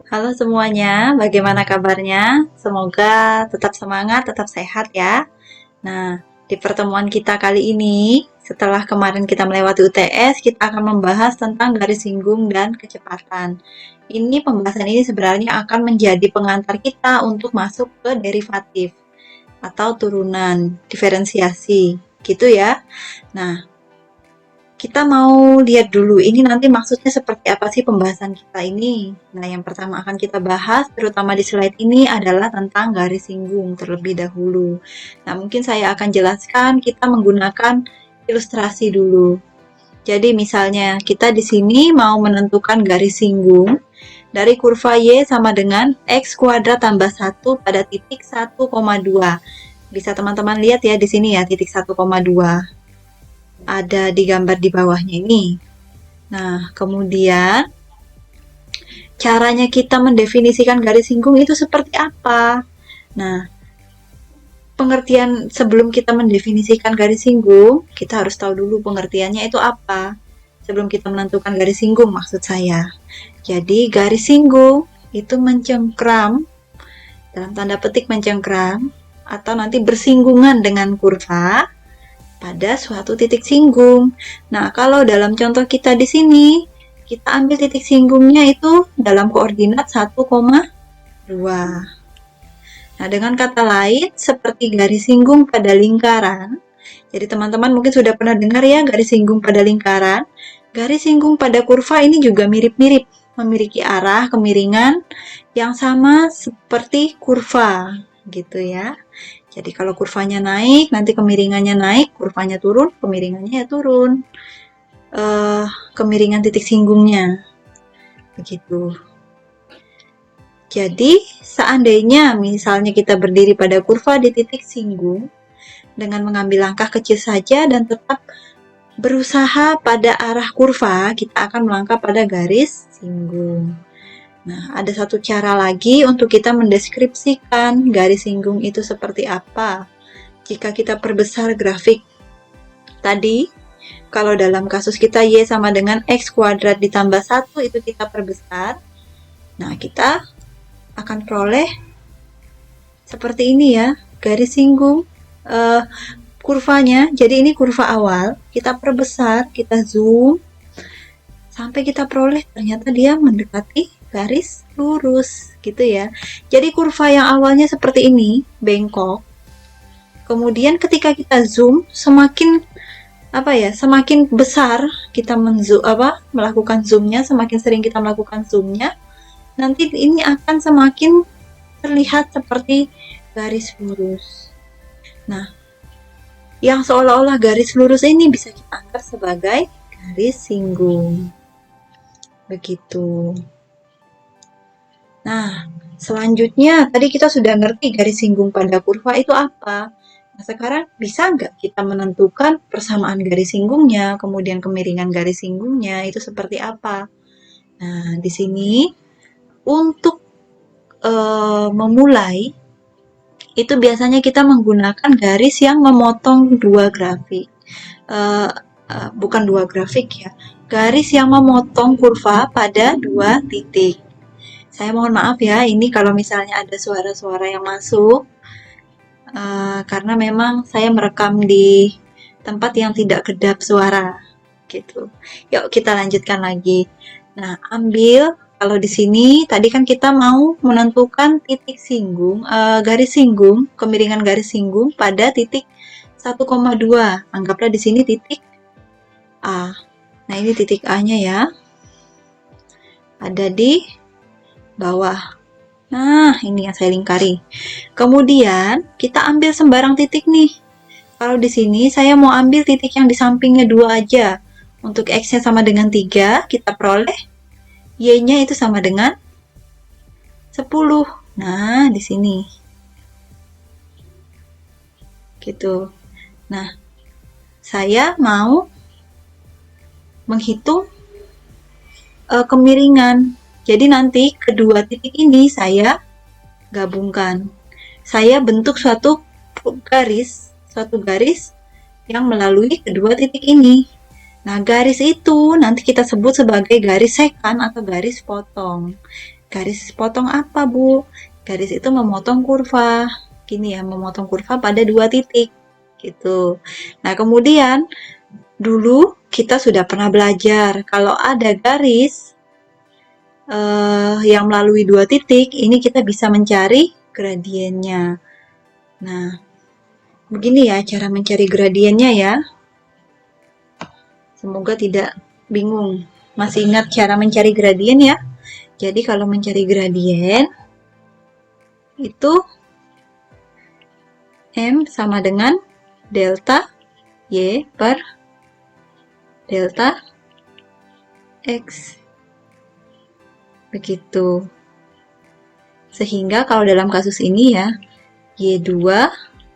Halo semuanya, bagaimana kabarnya? Semoga tetap semangat, tetap sehat ya. Nah, di pertemuan kita kali ini, setelah kemarin kita melewati UTS, kita akan membahas tentang garis singgung dan kecepatan. Pembahasan ini sebenarnya akan menjadi pengantar kita untuk masuk ke derivatif atau turunan, diferensiasi, gitu ya. Nah, kita mau lihat dulu, ini nanti maksudnya seperti apa sih pembahasan kita ini. Nah, yang pertama akan kita bahas, terutama di slide ini adalah tentang garis singgung terlebih dahulu. Nah, mungkin saya akan jelaskan kita menggunakan ilustrasi dulu. Jadi misalnya kita di sini mau menentukan garis singgung dari kurva Y sama dengan X kuadrat tambah 1 pada titik 1,2. Bisa teman-teman lihat ya di sini ya, titik 1,2 ada di gambar di bawahnya ini. Nah, kemudian caranya kita mendefinisikan garis singgung itu seperti apa? Nah, pengertian sebelum kita mendefinisikan garis singgung, kita harus tahu dulu pengertiannya itu apa. Sebelum kita menentukan garis singgung maksud saya. Jadi, garis singgung itu mencengkram, dalam tanda petik mencengkram, atau nanti bersinggungan dengan kurva pada suatu titik singgung. Nah, kalau dalam contoh kita di sini, kita ambil titik singgungnya itu dalam koordinat 1,2. Nah, dengan kata lain, seperti garis singgung pada lingkaran. Jadi teman-teman mungkin sudah pernah dengar ya garis singgung pada lingkaran. Garis singgung pada kurva ini juga mirip-mirip, memiliki arah kemiringan yang sama seperti kurva, gitu ya. Jadi kalau kurvanya naik, nanti kemiringannya naik, kurvanya turun, kemiringannya ya turun. Kemiringan titik singgungnya, begitu. Jadi, seandainya misalnya kita berdiri pada kurva di titik singgung, dengan mengambil langkah kecil saja dan tetap berusaha pada arah kurva, kita akan melangkah pada garis singgung. Nah, ada satu cara lagi untuk kita mendeskripsikan garis singgung itu seperti apa. Jika kita perbesar grafik tadi, kalau dalam kasus kita Y sama dengan X kuadrat ditambah 1 itu kita perbesar. Nah, kita akan peroleh seperti ini ya, garis singgung kurvanya. Jadi ini kurva awal, kita perbesar, kita zoom, sampai kita peroleh ternyata dia mendekati garis lurus gitu ya. Jadi kurva yang awalnya seperti ini, bengkok, kemudian ketika kita zoom, semakin besar kita melakukan zoomnya, semakin sering kita melakukan zoomnya, nanti ini akan semakin terlihat seperti garis lurus. Nah, yang seolah-olah garis lurus ini bisa kita anggap sebagai garis singgung. Begitu. Nah, selanjutnya tadi kita sudah ngerti garis singgung pada kurva itu apa. Nah, sekarang bisa nggak kita menentukan persamaan garis singgungnya, kemudian kemiringan garis singgungnya itu seperti apa? Nah, di sini untuk memulai itu biasanya kita menggunakan garis yang memotong dua grafik. Bukan dua grafik ya, garis yang memotong kurva pada dua titik. Saya mohon maaf ya, ini kalau misalnya ada suara-suara yang masuk, karena memang saya merekam di tempat yang tidak kedap suara, gitu. Yuk kita lanjutkan lagi. Nah, kalau di sini tadi kan kita mau menentukan titik singgung, garis singgung, kemiringan garis singgung pada titik 1,2. Anggaplah di sini titik A. Nah, ini titik A-nya ya. Ada di bawah. Nah, ini yang saya lingkari. Kemudian, kita ambil sembarang titik nih. Kalau di sini, saya mau ambil titik yang di sampingnya 2 aja. Untuk X-nya sama dengan 3, kita peroleh Y-nya itu sama dengan 10. Nah, di sini. Gitu. Nah, saya mau menghitung kemiringan. Jadi nanti kedua titik ini saya gabungkan. Saya bentuk suatu garis yang melalui kedua titik ini. Nah, garis itu nanti kita sebut sebagai garis sekan atau garis potong. Garis potong apa, Bu? Garis itu memotong kurva. Gini ya, memotong kurva pada 2 titik. Gitu. Nah, kemudian dulu kita sudah pernah belajar kalau ada garis yang melalui 2 titik, ini kita bisa mencari gradiennya. Nah, begini ya cara mencari gradiennya ya. Semoga tidak bingung. Masih ingat cara mencari gradien ya? Jadi kalau mencari gradien itu M sama dengan delta Y per delta X. Begitu. Sehingga kalau dalam kasus ini ya, Y2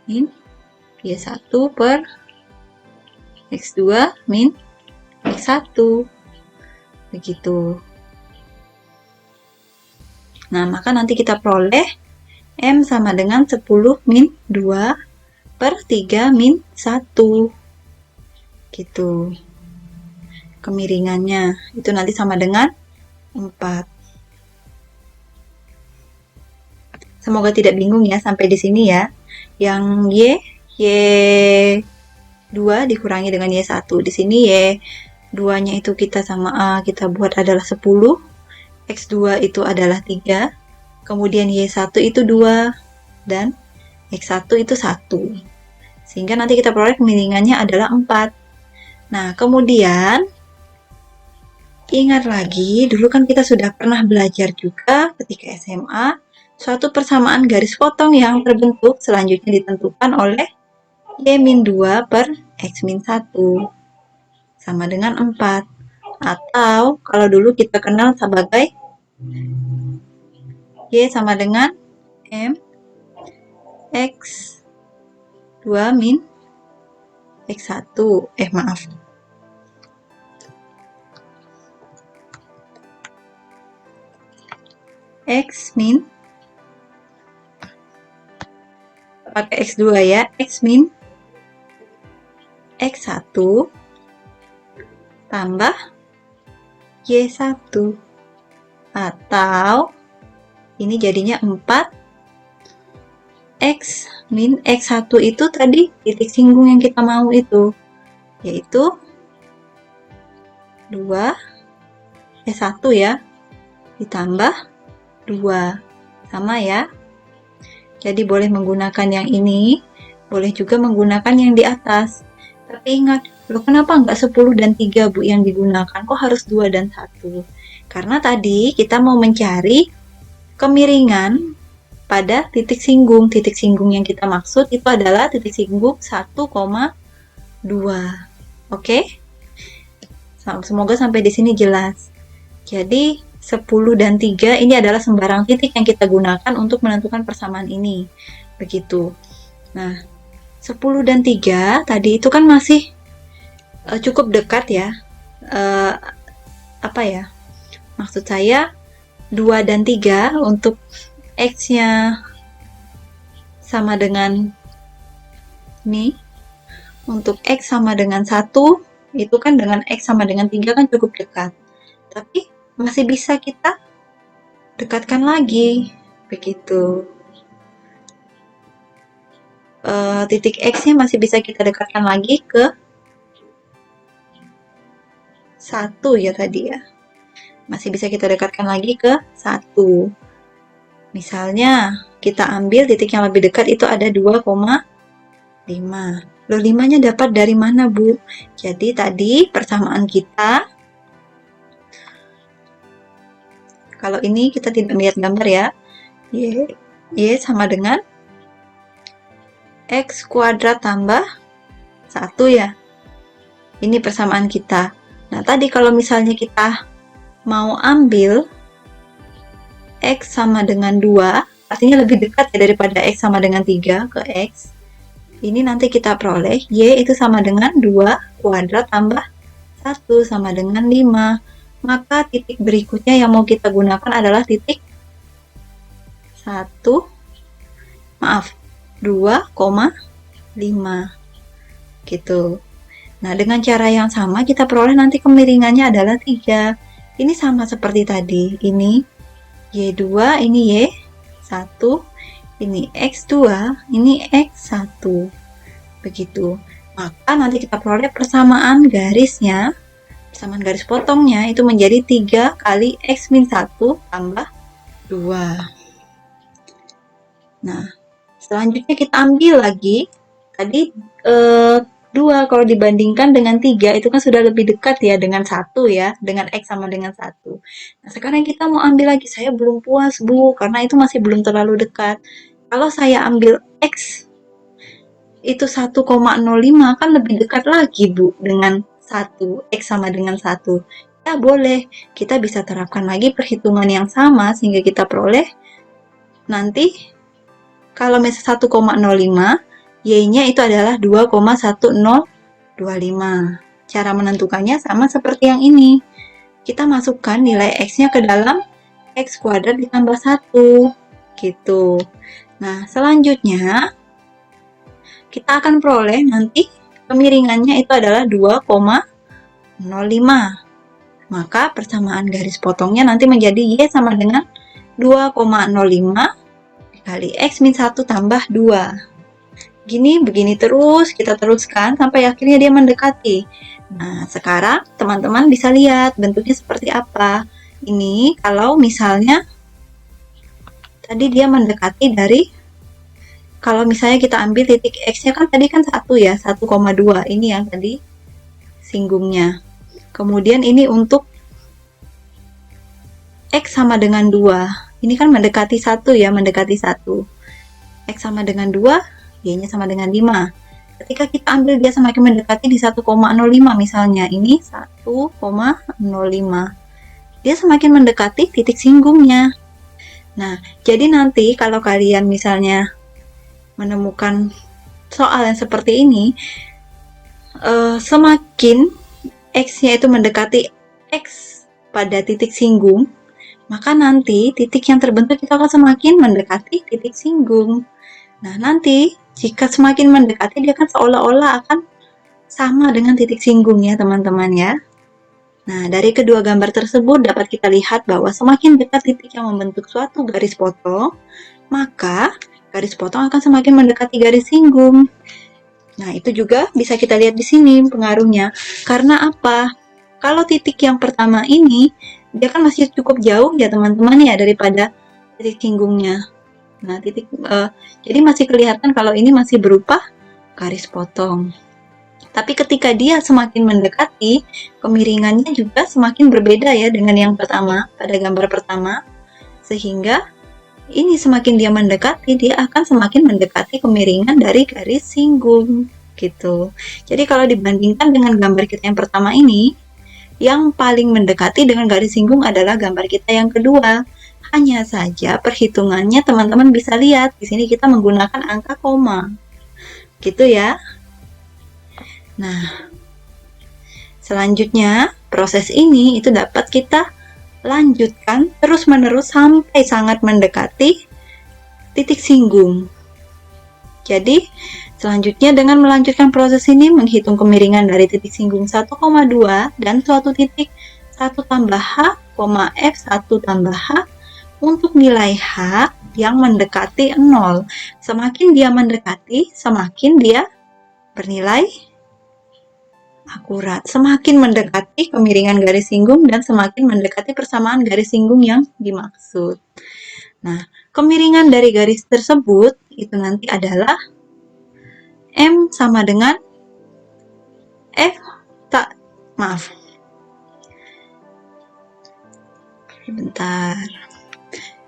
min Y1 per X2 min X1. Begitu. Nah, maka nanti kita peroleh M sama dengan 10 min 2 per 3 min 1. Gitu. Kemiringannya itu nanti sama dengan 4. Semoga tidak bingung ya sampai di sini ya. Yang Y2 dikurangi dengan Y1. Di sini Y2-nya itu kita kita buat adalah 10. X2 itu adalah 3, kemudian Y1 itu 2, dan X1 itu 1. Sehingga nanti kita peroleh kemiringannya adalah 4. Nah, kemudian ingat lagi, dulu kan kita sudah pernah belajar juga ketika SMA, suatu persamaan garis potong yang terbentuk selanjutnya ditentukan oleh Y-2 per X-1 sama dengan 4. Atau kalau dulu kita kenal sebagai Y sama dengan M X2 min X1. Maaf. X min pakai X2 ya. X min X1 tambah Y1. Atau ini jadinya 4 X min X1 itu tadi titik singgung yang kita mau itu, yaitu 2 1 ya, ditambah 2, sama ya. Jadi boleh menggunakan yang ini, boleh juga menggunakan yang di atas. Tapi ingat, loh kenapa nggak 10 dan 3 Bu yang digunakan? Kok harus 2 dan 1? Karena tadi kita mau mencari kemiringan pada titik singgung. Titik singgung yang kita maksud itu adalah titik singgung 1,2. Oke? Semoga sampai di sini jelas. Jadi 10 dan 3 ini adalah sembarang titik yang kita gunakan untuk menentukan persamaan ini. Begitu. Nah, 10 dan 3 tadi itu kan masih cukup dekat ya. Maksud saya 2 dan 3 untuk X-nya sama dengan ini. Untuk X sama dengan 1, itu kan dengan X sama dengan 3 kan cukup dekat. Tapi masih bisa kita dekatkan lagi. Begitu. Titik X-nya masih bisa kita dekatkan lagi ke 1 ya tadi ya. Masih bisa kita dekatkan lagi ke 1. Misalnya, kita ambil titik yang lebih dekat itu ada 2,5. Loh, 5-nya dapat dari mana, Bu? Jadi, tadi persamaan kita, kalau ini kita tidak melihat gambar ya, Y sama dengan X kuadrat tambah 1 ya. Ini persamaan kita. Nah, tadi kalau misalnya kita mau ambil X sama dengan 2, artinya lebih dekat ya daripada X sama dengan 3 ke X. Ini nanti kita peroleh Y itu sama dengan 2 kuadrat tambah 1 sama dengan 5. Maka titik berikutnya yang mau kita gunakan adalah titik 2,5 gitu. Nah, dengan cara yang sama kita peroleh nanti kemiringannya adalah 3. Ini sama seperti tadi. Ini Y2 ini Y1, ini X2, ini X1. Begitu. Maka nanti kita peroleh persamaan garisnya, persamaan garis potongnya itu menjadi 3 kali X-1 tambah 2. Nah, selanjutnya kita ambil lagi. Tadi 2 kalau dibandingkan dengan 3 itu kan sudah lebih dekat ya dengan 1 ya, dengan X sama dengan 1. Nah, sekarang kita mau ambil lagi. Saya belum puas, Bu, karena itu masih belum terlalu dekat. Kalau saya ambil X itu 1,05 kan lebih dekat lagi, Bu, dengan 1. X sama dengan 1. Ya, boleh. Kita bisa terapkan lagi perhitungan yang sama sehingga kita peroleh nanti kalau misalnya 1,05, Y-nya itu adalah 2,1025. Cara menentukannya sama seperti yang ini. Kita masukkan nilai X-nya ke dalam X kuadrat ditambah 1. Gitu. Nah, selanjutnya kita akan peroleh nanti kemiringannya itu adalah 2,05. Maka persamaan garis potongnya nanti menjadi Y sama dengan 2,05 dikali X-1 tambah 2. Begini terus, kita teruskan sampai akhirnya dia mendekati. Nah, sekarang teman-teman bisa lihat bentuknya seperti apa. Ini kalau misalnya tadi dia mendekati dari, kalau misalnya kita ambil titik X-nya kan tadi kan 1 ya, 1,2. Ini yang tadi singgungnya. Kemudian ini untuk X sama dengan 2. Ini kan mendekati 1 ya, mendekati 1. X sama dengan 2, Y-nya sama dengan 5. Ketika kita ambil dia semakin mendekati di 1,05 misalnya, ini 1,05. Dia semakin mendekati titik singgungnya. Nah, jadi nanti kalau kalian misalnya menemukan soal yang seperti ini, semakin X-nya itu mendekati X pada titik singgung, maka nanti titik yang terbentuk itu akan semakin mendekati titik singgung. Nah, nanti jika semakin mendekati, dia kan seolah-olah akan sama dengan titik singgung ya, teman-teman ya. Nah, dari kedua gambar tersebut dapat kita lihat bahwa semakin dekat titik yang membentuk suatu garis potong, maka garis potong akan semakin mendekati garis singgung. Nah, itu juga bisa kita lihat di sini pengaruhnya. Karena apa? Kalau titik yang pertama ini, dia kan masih cukup jauh ya, teman-teman ya, daripada titik singgungnya. Nah, jadi masih kelihatan kalau ini masih berupa garis potong. Tapi ketika dia semakin mendekati, kemiringannya juga semakin berbeda ya dengan yang pertama, pada gambar pertama. Sehingga ini semakin dia mendekati, dia akan semakin mendekati kemiringan dari garis singgung. Gitu. Jadi kalau dibandingkan dengan gambar kita yang pertama ini, yang paling mendekati dengan garis singgung adalah gambar kita yang kedua. Hanya saja perhitungannya teman-teman bisa lihat, di sini kita menggunakan angka koma. Gitu ya. Nah, selanjutnya proses ini itu dapat kita lanjutkan terus-menerus sampai sangat mendekati titik singgung. Jadi, selanjutnya dengan melanjutkan proses ini menghitung kemiringan dari titik singgung 1,2 dan suatu titik 1 tambah H, F1 tambah H untuk nilai H yang mendekati 0. Semakin dia mendekati, semakin dia bernilai akurat. Semakin mendekati kemiringan garis singgung dan semakin mendekati persamaan garis singgung yang dimaksud. Nah, kemiringan dari garis tersebut itu nanti adalah M sama dengan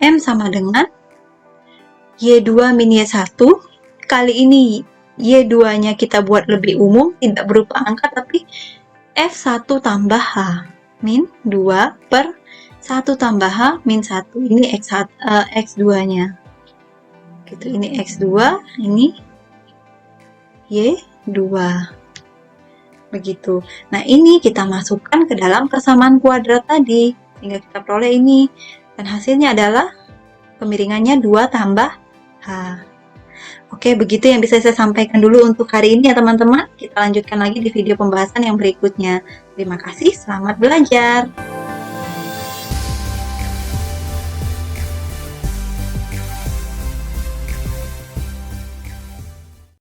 M sama dengan Y2 min Y1. Kali ini Y2-nya kita buat lebih umum, tidak berupa angka, tapi F1 tambah H min 2 per 1 tambah H min 1. Ini X2-nya. Gitu, ini X2, ini Y2. Begitu. Nah, ini kita masukkan ke dalam persamaan kuadrat tadi, sehingga kita peroleh ini. Dan hasilnya adalah kemiringannya 2 tambah H. Oke, begitu yang bisa saya sampaikan dulu untuk hari ini ya teman-teman. Kita lanjutkan lagi di video pembahasan yang berikutnya. Terima kasih, selamat belajar.